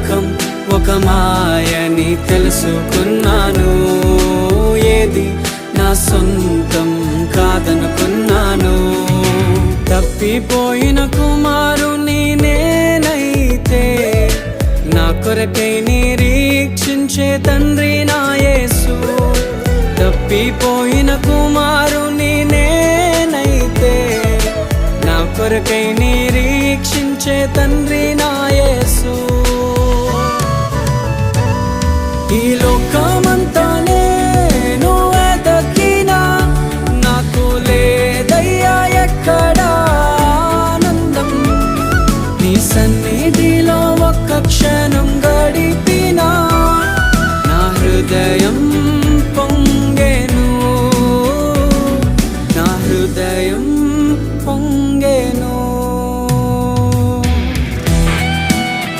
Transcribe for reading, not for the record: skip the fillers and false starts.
లోకం ఒక మాయని తెలుసుకున్నాను. ఏది నా సొంతం కాదనుకున్నాను. తప్పిపోయిన కుమారుని నేనైతే నా కొరకై నిరీక్షించే తండ్రి నా యేసు. తప్పిపోయిన కుమారుని నేనైతే నా కొరకై నిరీక్షించే తండ్రి నా యేసు. ఈ లోకమంతా నేను వెతకినా నాకు లేదయ్యా ఎక్కడా ఆనందం. నీ సన్నిధిలో ఒక్క క్షణం గడిపి